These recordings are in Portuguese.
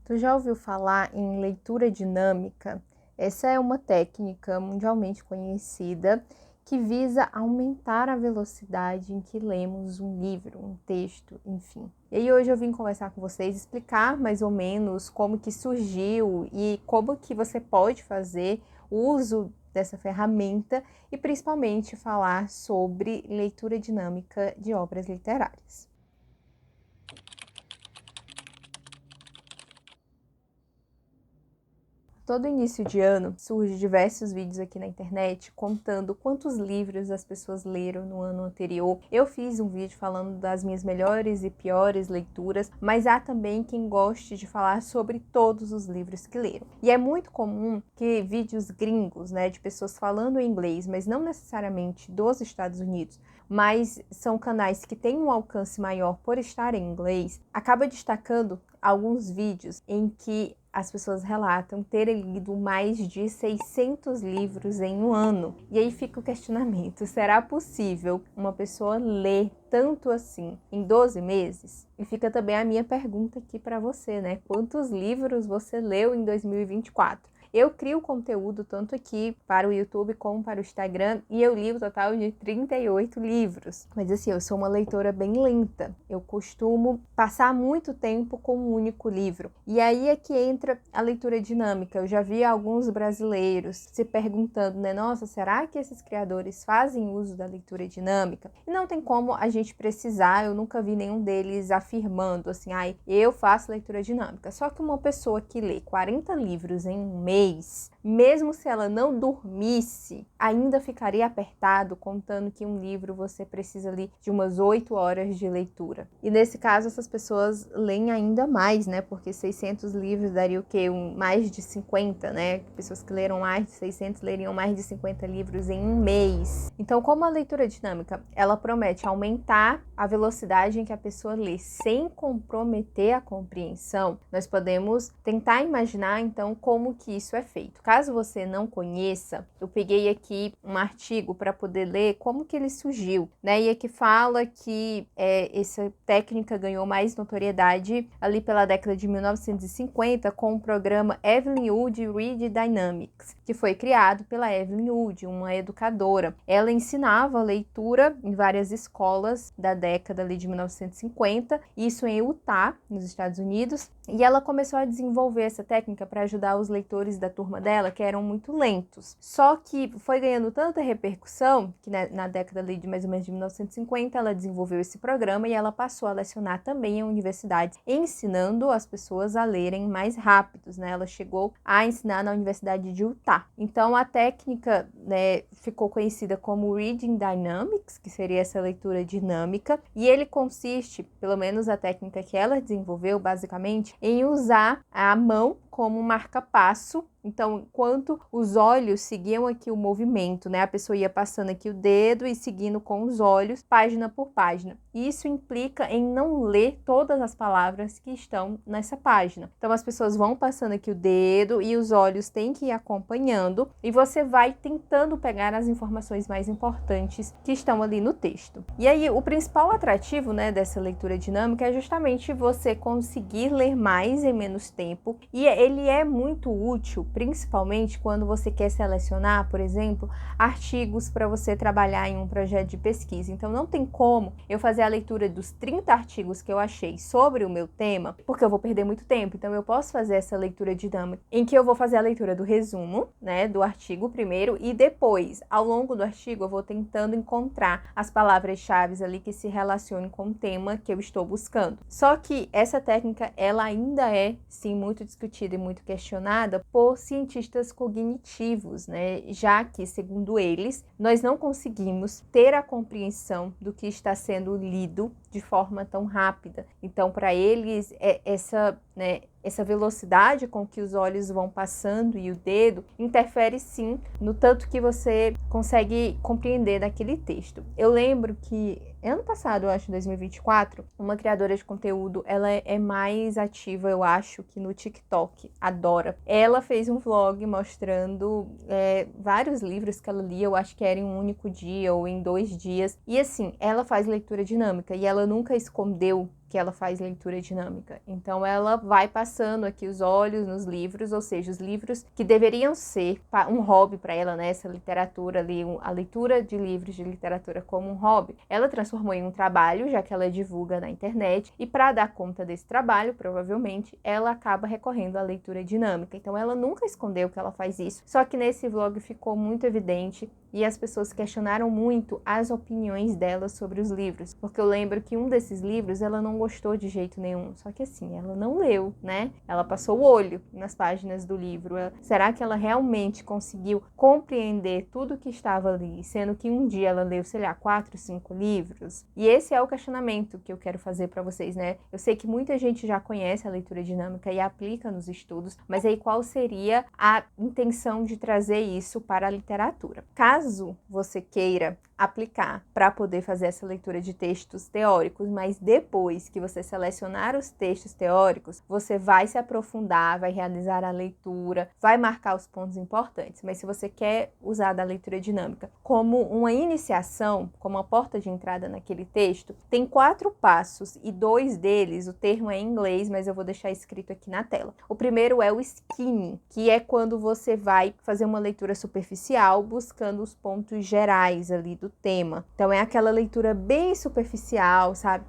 Tu já ouviu falar em leitura dinâmica? Essa é uma técnica mundialmente conhecida que visa aumentar a velocidade em que lemos um livro, um texto, enfim. E aí hoje eu vim conversar com vocês, explicar mais ou menos como que surgiu e como que você pode fazer uso dessa ferramenta e principalmente falar sobre leitura dinâmica de obras literárias. Todo início de ano surge diversos vídeos aqui na internet contando quantos livros as pessoas leram no ano anterior. Eu fiz um vídeo falando das minhas melhores e piores leituras, mas há também quem goste de falar sobre todos os livros que leram. E é muito comum que vídeos gringos, de pessoas falando em inglês, mas não necessariamente dos Estados Unidos, mas são canais que têm um alcance maior por estar em inglês, acaba destacando alguns vídeos em que as pessoas relatam terem lido mais de 600 livros em um ano. E aí fica o questionamento, será possível uma pessoa ler tanto assim em 12 meses? E fica também a minha pergunta aqui para você, Quantos livros você leu em 2024? Eu crio conteúdo tanto aqui para o YouTube como para o Instagram e eu li o total de 38 livros. Mas assim, eu sou uma leitora bem lenta. Eu costumo passar muito tempo com um único livro. E aí é que entra a leitura dinâmica. Eu já vi alguns brasileiros se perguntando, Nossa, será que esses criadores fazem uso da leitura dinâmica? E não tem como a gente precisar, eu nunca vi nenhum deles afirmando assim, eu faço leitura dinâmica. Só que uma pessoa que lê 40 livros em um mês, mesmo se ela não dormisse, ainda ficaria apertado, contando que um livro você precisa ali de umas 8 horas de leitura. E nesse caso, essas pessoas leem ainda mais, Porque 600 livros daria o quê? Mais de 50, Pessoas que leram mais de 600 leriam mais de 50 livros em um mês. Então, como a leitura dinâmica, ela promete aumentar a velocidade em que a pessoa lê sem comprometer a compreensão, nós podemos tentar imaginar, então, como que isso é feito. Caso você não conheça, eu peguei aqui um artigo para poder ler como que ele surgiu, E aqui fala que essa técnica ganhou mais notoriedade ali pela década de 1950 com o programa Evelyn Wood Read Dynamics, que foi criado pela Evelyn Wood, uma educadora. Ela ensinava leitura em várias escolas da década ali de 1950, isso em Utah, nos Estados Unidos, e ela começou a desenvolver essa técnica para ajudar os leitores da turma dela, que eram muito lentos. Só que foi ganhando tanta repercussão, que na década ali de mais ou menos de 1950, ela desenvolveu esse programa e ela passou a lecionar também em universidades, ensinando as pessoas a lerem mais rápidos, Ela chegou a ensinar na Universidade de Utah. Então, a técnica, ficou conhecida como Reading Dynamics, que seria essa leitura dinâmica, e ele consiste, pelo menos a técnica que ela desenvolveu, basicamente, em usar a mão como marca-passo. Então, enquanto os olhos seguiam aqui o movimento, a pessoa ia passando aqui o dedo e seguindo com os olhos, página por página. Isso implica em não ler todas as palavras que estão nessa página. Então, as pessoas vão passando aqui o dedo e os olhos têm que ir acompanhando e você vai tentando pegar as informações mais importantes que estão ali no texto. E aí, o principal atrativo, dessa leitura dinâmica é justamente você conseguir ler mais em menos tempo, e ele é muito útil, principalmente quando você quer selecionar, por exemplo, artigos para você trabalhar em um projeto de pesquisa. Então, não tem como eu fazer a leitura dos 30 artigos que eu achei sobre o meu tema, porque eu vou perder muito tempo. Então, eu posso fazer essa leitura dinâmica, em que eu vou fazer a leitura do resumo, do artigo primeiro, e depois, ao longo do artigo, eu vou tentando encontrar as palavras-chave ali que se relacionem com o tema que eu estou buscando. Só que essa técnica, ela ainda é, sim, muito discutida e muito questionada por cientistas cognitivos, Já que, segundo eles, nós não conseguimos ter a compreensão do que está sendo lido de forma tão rápida. Então, para eles, essa velocidade com que os olhos vão passando e o dedo interfere sim no tanto que você consegue compreender daquele texto. Eu lembro que ano passado, eu acho, 2024, uma criadora de conteúdo, ela é mais ativa, eu acho, que no TikTok, a Dora. Ela fez um vlog mostrando vários livros que ela lia, eu acho que era em um único dia ou em 2 dias. E assim, ela faz leitura dinâmica e ela nunca escondeu que ela faz leitura dinâmica. Então ela vai passando aqui os olhos nos livros, ou seja, os livros que deveriam ser um hobby para ela, né? Essa literatura ali, a leitura de livros de literatura como um hobby, ela transformou em um trabalho, já que ela divulga na internet, e para dar conta desse trabalho, provavelmente, ela acaba recorrendo à leitura dinâmica. Então ela nunca escondeu que ela faz isso, só que nesse vlog ficou muito evidente e as pessoas questionaram muito as opiniões dela sobre os livros, porque eu lembro que um desses livros ela não gostou de jeito nenhum, só que assim, ela não leu, né? Ela passou o olho nas páginas do livro. Será que ela realmente conseguiu compreender tudo que estava ali, sendo que um dia ela leu, sei lá, 4, 5 livros? E esse é o questionamento que eu quero fazer para vocês, né? Eu sei que muita gente já conhece a leitura dinâmica e aplica nos estudos, mas aí qual seria a intenção de trazer isso para a literatura? Caso você queira aplicar para poder fazer essa leitura de textos teóricos, mas depois que você selecionar os textos teóricos, você vai se aprofundar, vai realizar a leitura, vai marcar os pontos importantes. Mas se você quer usar da leitura dinâmica como uma iniciação, como uma porta de entrada naquele texto, tem 4 passos e 2 deles, o termo é em inglês, mas eu vou deixar escrito aqui na tela. O primeiro é o skimming, que é quando você vai fazer uma leitura superficial, buscando os pontos gerais ali do tema. Então é aquela leitura bem superficial, sabe?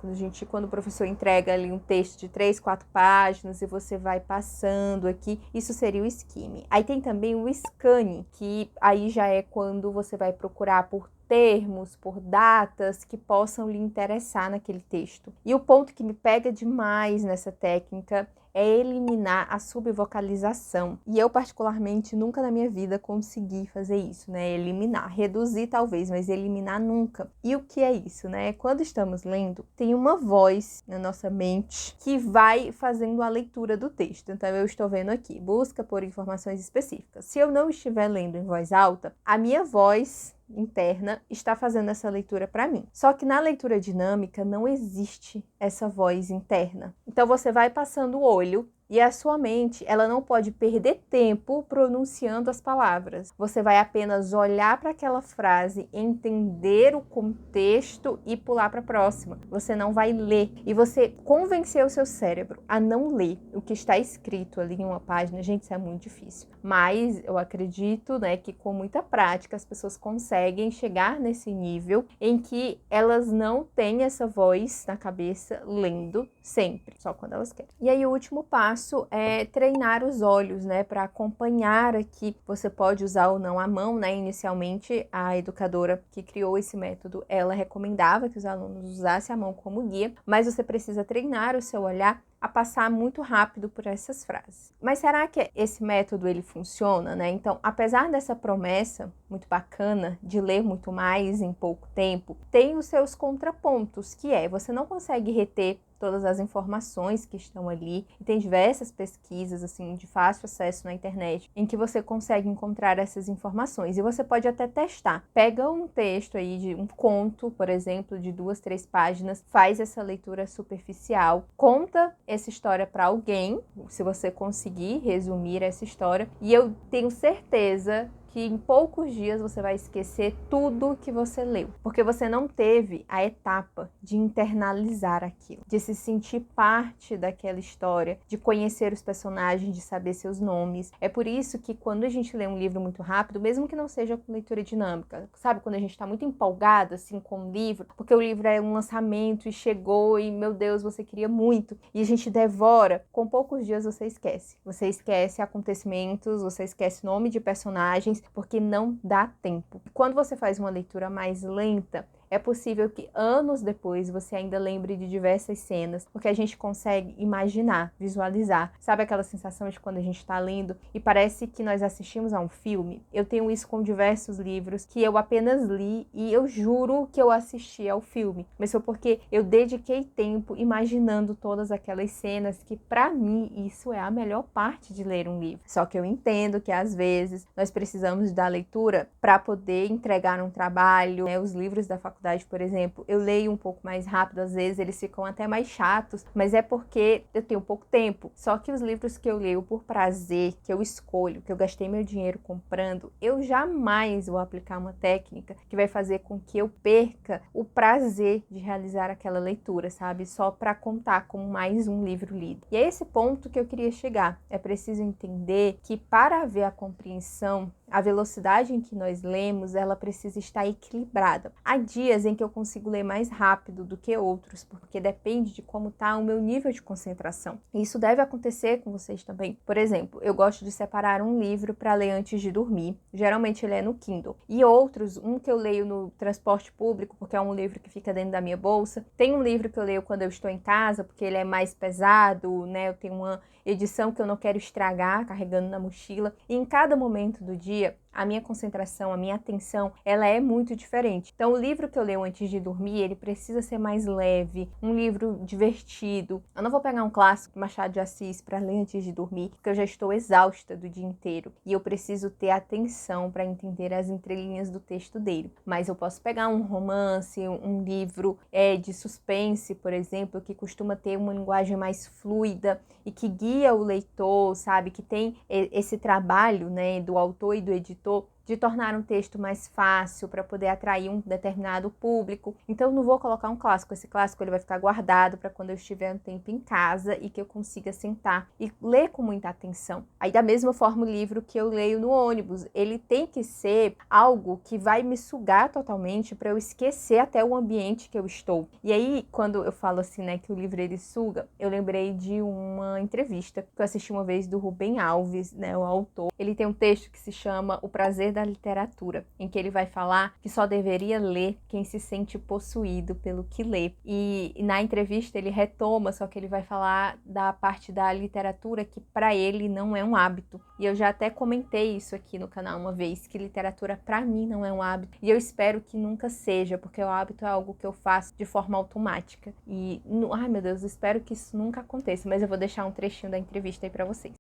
Quando o professor entrega ali um texto de 3, 4 páginas e você vai passando aqui, isso seria o skimming. Aí tem também o scanning, que aí já é quando você vai procurar por termos, por datas que possam lhe interessar naquele texto. E o ponto que me pega demais nessa técnica é eliminar a subvocalização. E eu, particularmente, nunca na minha vida consegui fazer isso, né? Eliminar. Reduzir, talvez, mas eliminar nunca. E o que é isso, né? Quando estamos lendo, tem uma voz na nossa mente que vai fazendo a leitura do texto. Então, eu estou vendo aqui, busca por informações específicas. Se eu não estiver lendo em voz alta, a minha voz interna está fazendo essa leitura para mim. Só que na leitura dinâmica não existe essa voz interna. Então você vai passando o olho e a sua mente, ela não pode perder tempo pronunciando as palavras. Você vai apenas olhar para aquela frase, entender o contexto e pular para a próxima. Você não vai ler. E você convencer o seu cérebro a não ler o que está escrito ali em uma página, gente, isso é muito difícil. Mas eu acredito, né, que com muita prática as pessoas conseguem chegar nesse nível em que elas não têm essa voz na cabeça lendo sempre, só quando elas querem. E aí o último passo é treinar os olhos, né, para acompanhar aqui. Você pode usar ou não a mão, né? Inicialmente, a educadora que criou esse método, ela recomendava que os alunos usassem a mão como guia, mas você precisa treinar o seu olhar a passar muito rápido por essas frases. Mas será que esse método ele funciona, né? Então, apesar dessa promessa muito bacana de ler muito mais em pouco tempo, tem os seus contrapontos, que é você não consegue reter todas as informações que estão ali. E tem diversas pesquisas assim de fácil acesso na internet em que você consegue encontrar essas informações. E você pode até testar. Pega um texto aí de um conto, por exemplo, de 2, 3 páginas, faz essa leitura superficial, conta essa história para alguém, se você conseguir resumir essa história, e eu tenho certeza que em poucos dias você vai esquecer tudo que você leu, porque você não teve a etapa de internalizar aquilo, de se sentir parte daquela história, de conhecer os personagens, de saber seus nomes. É por isso que quando a gente lê um livro muito rápido, mesmo que não seja com leitura dinâmica, sabe, quando a gente está muito empolgado assim com o livro, porque o livro é um lançamento e chegou e, meu Deus, você queria muito, e a gente devora, com poucos dias você esquece. Você esquece acontecimentos, você esquece nome de personagens, porque não dá tempo. Quando você faz uma leitura mais lenta, é possível que anos depois você ainda lembre de diversas cenas, porque a gente consegue imaginar, visualizar. Sabe aquela sensação de quando a gente está lendo e parece que nós assistimos a um filme? Eu tenho isso com diversos livros que eu apenas li e eu juro que eu assisti ao filme. Mas foi porque eu dediquei tempo imaginando todas aquelas cenas que, para mim, isso é a melhor parte de ler um livro. Só que eu entendo que, às vezes, nós precisamos da leitura para poder entregar um trabalho, né? Os livros da faculdade faculdade, por exemplo, eu leio um pouco mais rápido, às vezes eles ficam até mais chatos, mas é porque eu tenho pouco tempo. Só que os livros que eu leio por prazer, que eu escolho, que eu gastei meu dinheiro comprando, eu jamais vou aplicar uma técnica que vai fazer com que eu perca o prazer de realizar aquela leitura, sabe? Só para contar como mais um livro lido. E é esse ponto que eu queria chegar. É preciso entender que para haver a compreensão, a velocidade em que nós lemos, ela precisa estar equilibrada. Há dias em que eu consigo ler mais rápido do que outros, porque depende de como está o meu nível de concentração. E isso deve acontecer com vocês também. Por exemplo, eu gosto de separar um livro para ler antes de dormir. Geralmente ele é no Kindle. E outros, um que eu leio no transporte público, porque é um livro que fica dentro da minha bolsa. Tem um livro que eu leio quando eu estou em casa, porque ele é mais pesado, né? Eu tenho uma edição que eu não quero estragar carregando na mochila. E em cada momento do dia, a minha concentração, a minha atenção, ela é muito diferente. Então, o livro que eu leio antes de dormir, ele precisa ser mais leve, um livro divertido. Eu não vou pegar um clássico, Machado de Assis, para ler antes de dormir, porque eu já estou exausta do dia inteiro e eu preciso ter atenção para entender as entrelinhas do texto dele. Mas eu posso pegar um romance, um livro de suspense, por exemplo, que costuma ter uma linguagem mais fluida e que guia o leitor, sabe? Que tem esse trabalho, né, do autor e do editor de tornar um texto mais fácil para poder atrair um determinado público. Então, eu não vou colocar um clássico. Esse clássico ele vai ficar guardado para quando eu estiver um tempo em casa e que eu consiga sentar e ler com muita atenção. Aí, da mesma forma, o livro que eu leio no ônibus, ele tem que ser algo que vai me sugar totalmente para eu esquecer até o ambiente que eu estou. E aí, quando eu falo assim, né, que o livro ele suga, eu lembrei de uma entrevista que eu assisti uma vez do Rubem Alves, né, o autor. Ele tem um texto que se chama O Prazer da Literatura, em que ele vai falar que só deveria ler quem se sente possuído pelo que lê. E na entrevista ele retoma, só que ele vai falar da parte da literatura que para ele não é um hábito. E eu já até comentei isso aqui no canal uma vez, que literatura para mim não é um hábito. E eu espero que nunca seja, porque o hábito é algo que eu faço de forma automática. E, ai meu Deus, eu espero que isso nunca aconteça, mas eu vou deixar um trechinho da entrevista aí para vocês.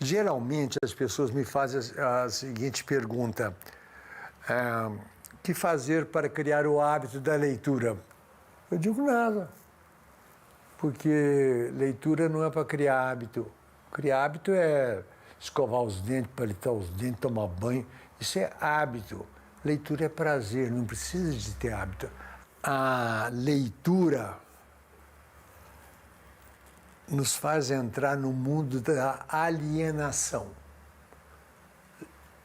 Geralmente as pessoas me fazem a seguinte pergunta: o que fazer para criar o hábito da leitura? Eu digo nada, porque leitura não é para criar hábito. Criar hábito é escovar os dentes, palitar os dentes, tomar banho. Isso é hábito. Leitura é prazer, não precisa de ter hábito. A leitura nos faz entrar no mundo da alienação.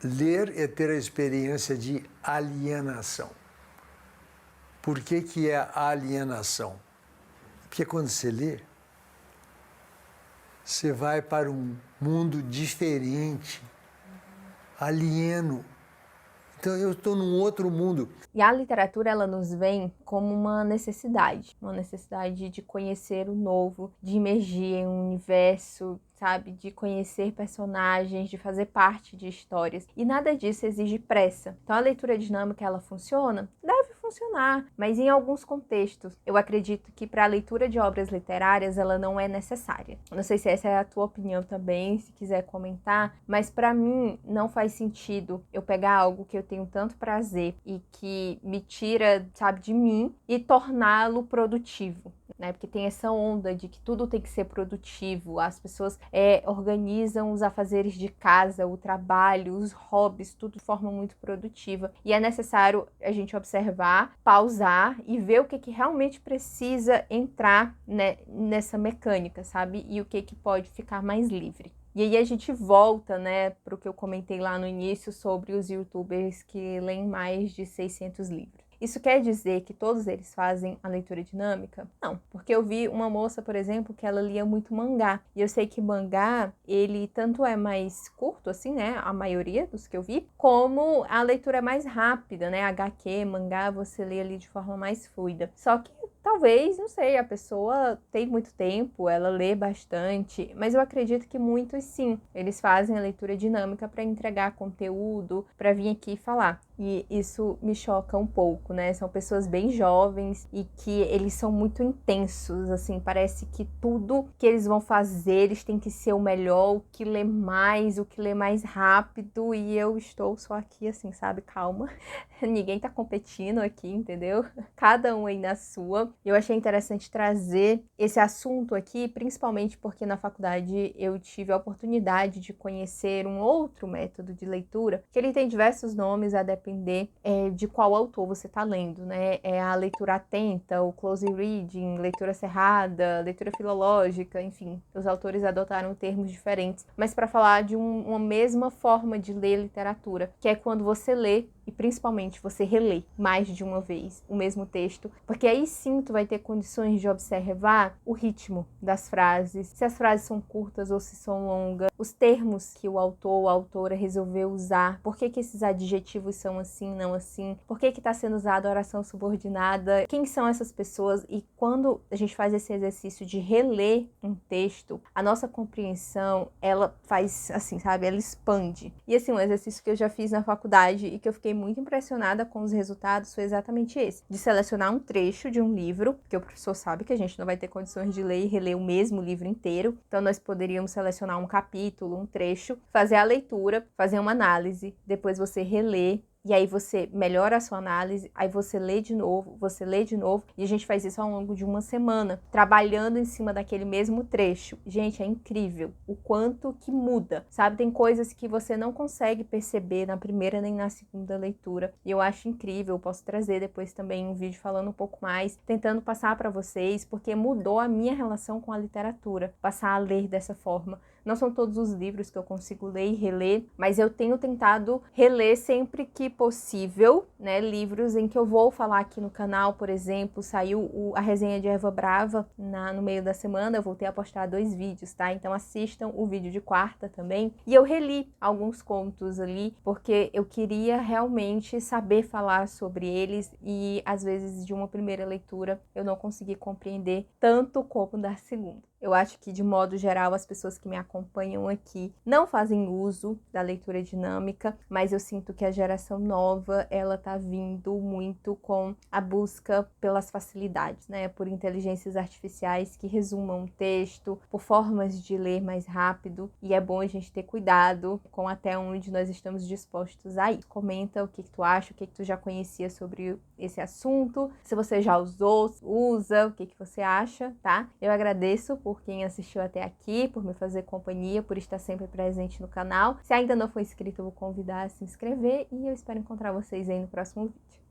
Ler é ter a experiência de alienação. Por que é a alienação? Porque quando você lê, você vai para um mundo diferente, alieno. Então eu estou num outro mundo. E a literatura, ela nos vem como uma necessidade de conhecer o novo, de imergir em um universo, sabe? De conhecer personagens, de fazer parte de histórias. E nada disso exige pressa. Então a leitura dinâmica, ela funciona? Deve funcionar, mas em alguns contextos. Eu acredito que para a leitura de obras literárias, ela não é necessária. Não sei se essa é a tua opinião também, se quiser comentar, mas para mim não faz sentido eu pegar algo que eu tenho tanto prazer e que me tira, sabe, de mim e torná-lo produtivo. Né? Porque tem essa onda de que tudo tem que ser produtivo, as pessoas organizam os afazeres de casa, o trabalho, os hobbies, tudo de forma muito produtiva. E é necessário a gente observar, pausar e ver o que realmente precisa entrar, né, nessa mecânica, sabe? E o que pode ficar mais livre. E aí a gente volta, né, para o que eu comentei lá no início sobre os youtubers que leem mais de 600 livros. Isso quer dizer que todos eles fazem a leitura dinâmica? Não, porque eu vi uma moça, por exemplo, que ela lia muito mangá. E eu sei que mangá, ele tanto é mais curto, assim, né, a maioria dos que eu vi, como a leitura é mais rápida, né, HQ, mangá, você lê ali de forma mais fluida. Só que talvez, não sei, a pessoa tem muito tempo, ela lê bastante, mas eu acredito que muitos sim, eles fazem a leitura dinâmica para entregar conteúdo, para vir aqui falar. E isso me choca um pouco, né? São pessoas bem jovens e que eles são muito intensos, assim, parece que tudo que eles vão fazer, eles têm que ser o melhor, o que lê mais rápido, e eu estou só aqui, assim, sabe? Calma. Ninguém tá competindo aqui, entendeu? Cada um aí na sua. Eu achei interessante trazer esse assunto aqui, principalmente porque na faculdade eu tive a oportunidade de conhecer um outro método de leitura, que ele tem diversos nomes a depender de qual autor você está lendo, né? É a leitura atenta, o close reading, leitura cerrada, leitura filológica, enfim, os autores adotaram termos diferentes, mas para falar de uma mesma forma de ler literatura, que é quando você lê e principalmente você relê mais de uma vez o mesmo texto, porque aí sim tu vai ter condições de observar o ritmo das frases, se as frases são curtas ou se são longas, os termos que o autor ou a autora resolveu usar, por que esses adjetivos são assim, não assim, por que está sendo usada a oração subordinada, quem são essas pessoas. E quando a gente faz esse exercício de reler um texto, a nossa compreensão, ela faz assim, sabe, ela expande. E assim, um exercício que eu já fiz na faculdade e que eu fiquei muito impressionada com os resultados foi exatamente esse, de selecionar um trecho de um livro, porque o professor sabe que a gente não vai ter condições de ler e reler o mesmo livro inteiro, então nós poderíamos selecionar um capítulo, um trecho, fazer a leitura, fazer uma análise, depois você reler, e aí você melhora a sua análise, aí você lê de novo, e a gente faz isso ao longo de uma semana, trabalhando em cima daquele mesmo trecho. Gente, é incrível o quanto que muda, sabe? Tem coisas que você não consegue perceber na primeira nem na segunda leitura, e eu acho incrível. Eu posso trazer depois também um vídeo falando um pouco mais, tentando passar para vocês, porque mudou a minha relação com a literatura, passar a ler dessa forma. Não são todos os livros que eu consigo ler e reler, mas eu tenho tentado reler sempre que possível, né? Livros em que eu vou falar aqui no canal, por exemplo, saiu a resenha de Erva Brava no meio da semana, eu voltei a postar 2 vídeos, tá? Então assistam o vídeo de quarta também. E eu reli alguns contos ali, porque eu queria realmente saber falar sobre eles e às vezes de uma primeira leitura eu não consegui compreender tanto como da segunda. Eu acho que, de modo geral, as pessoas que me acompanham aqui não fazem uso da leitura dinâmica, mas eu sinto que a geração nova, ela tá vindo muito com a busca pelas facilidades, né? Por inteligências artificiais que resumam o texto, por formas de ler mais rápido, e é bom a gente ter cuidado com até onde nós estamos dispostos a ir. Comenta o que tu acha, o que tu já conhecia sobre esse assunto, se você já usou, usa, o que você acha, tá? Eu agradeço por quem assistiu até aqui, por me fazer companhia, por estar sempre presente no canal. Se ainda não for inscrito, eu vou convidar a se inscrever e eu espero encontrar vocês aí no próximo vídeo.